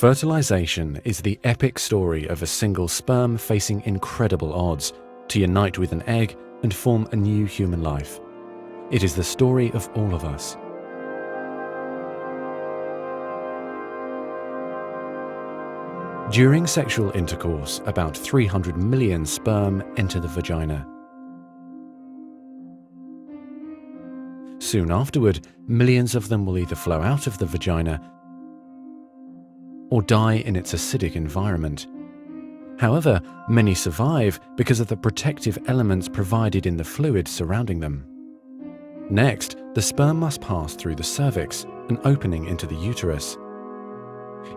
Fertilization is the epic story of a single sperm facing incredible odds to unite with an egg and form a new human life. It is the story of all of us. During sexual intercourse, about 300 million sperm enter the vagina. Soon afterward, millions of them will either flow out of the vagina or die in its acidic environment. However, many survive because of the protective elements provided in the fluid surrounding them. Next, the sperm must pass through the cervix, an opening into the uterus.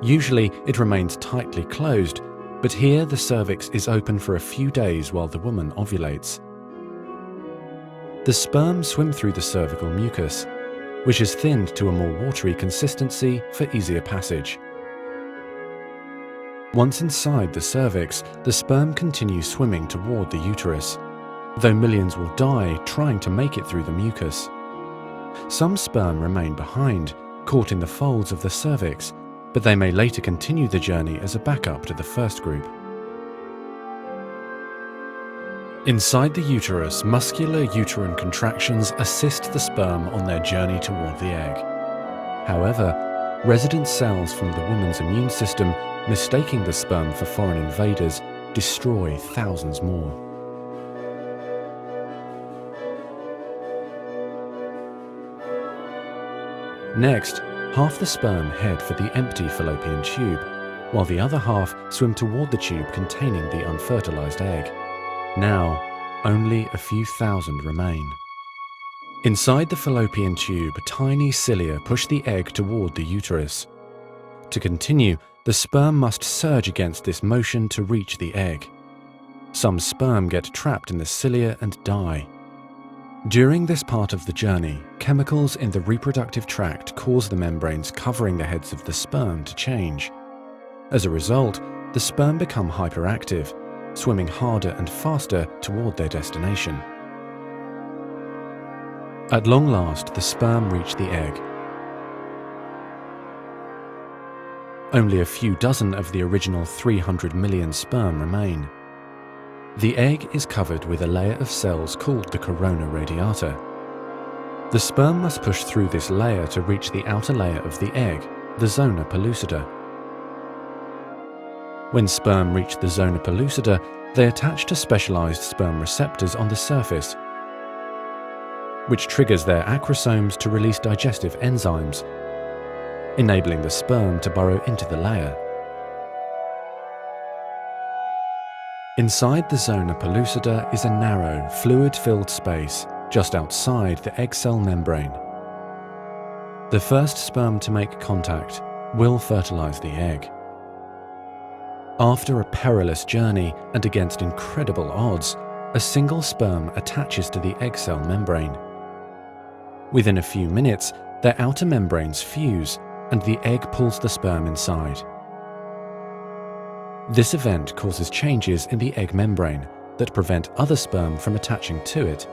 Usually, it remains tightly closed, but here the cervix is open for a few days while the woman ovulates. The sperm swim through the cervical mucus, which is thinned to a more watery consistency for easier passage. Once inside the cervix, the sperm continues swimming toward the uterus, though millions will die trying to make it through the mucus. Some sperm remain behind, caught in the folds of the cervix, but they may later continue the journey as a backup to the first group. Inside the uterus, muscular uterine contractions assist the sperm on their journey toward the egg. However, resident cells from the woman's immune system, mistaking the sperm for foreign invaders, destroy thousands more. Next, half the sperm head for the empty fallopian tube, while the other half swim toward the tube containing the unfertilized egg. Now, only a few thousand remain. Inside the fallopian tube, tiny cilia push the egg toward the uterus. To continue, the sperm must surge against this motion to reach the egg. Some sperm get trapped in the cilia and die. During this part of the journey, chemicals in the reproductive tract cause the membranes covering the heads of the sperm to change. As a result, the sperm become hyperactive, swimming harder and faster toward their destination. At long last, the sperm reach the egg. Only a few dozen of the original 300 million sperm remain. The egg is covered with a layer of cells called the corona radiata. The sperm must push through this layer to reach the outer layer of the egg, the zona pellucida. When sperm reach the zona pellucida, they attach to specialized sperm receptors on the surface, which triggers their acrosomes to release digestive enzymes, enabling the sperm to burrow into the layer. Inside the zona pellucida is a narrow, fluid-filled space just outside the egg cell membrane. The first sperm to make contact will fertilize the egg. After a perilous journey and against incredible odds, a single sperm attaches to the egg cell membrane. Within a few minutes, their outer membranes fuse and the egg pulls the sperm inside. This event causes changes in the egg membrane that prevent other sperm from attaching to it.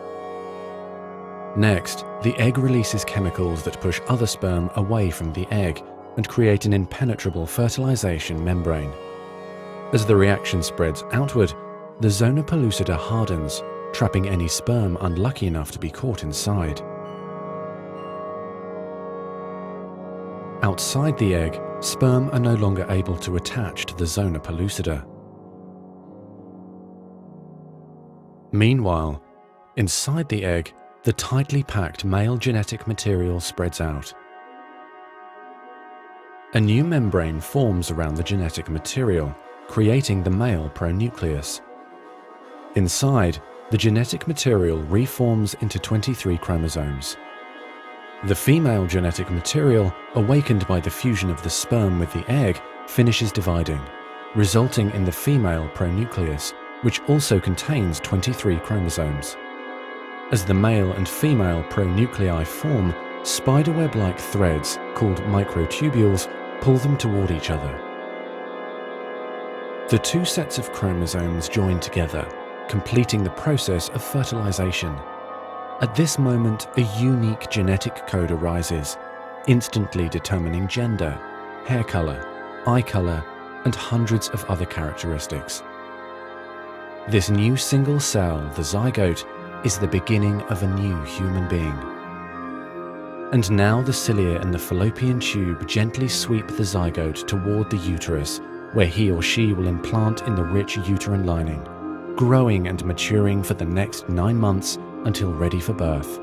Next, the egg releases chemicals that push other sperm away from the egg and create an impenetrable fertilization membrane. As the reaction spreads outward, the zona pellucida hardens, trapping any sperm unlucky enough to be caught inside. Outside the egg, sperm are no longer able to attach to the zona pellucida. Meanwhile, inside the egg, the tightly packed male genetic material spreads out. A new membrane forms around the genetic material, creating the male pronucleus. Inside, the genetic material reforms into 23 chromosomes. The female genetic material, awakened by the fusion of the sperm with the egg, finishes dividing, resulting in the female pronucleus, which also contains 23 chromosomes. As the male and female pronuclei form, spiderweb-like threads, called microtubules, pull them toward each other. The two sets of chromosomes join together, completing the process of fertilization. At this moment, a unique genetic code arises, instantly determining gender, hair color, eye color, and hundreds of other characteristics. This new single cell, the zygote, is the beginning of a new human being. And now the cilia in the fallopian tube gently sweep the zygote toward the uterus, where he or she will implant in the rich uterine lining, growing and maturing for the next 9 months until ready for birth.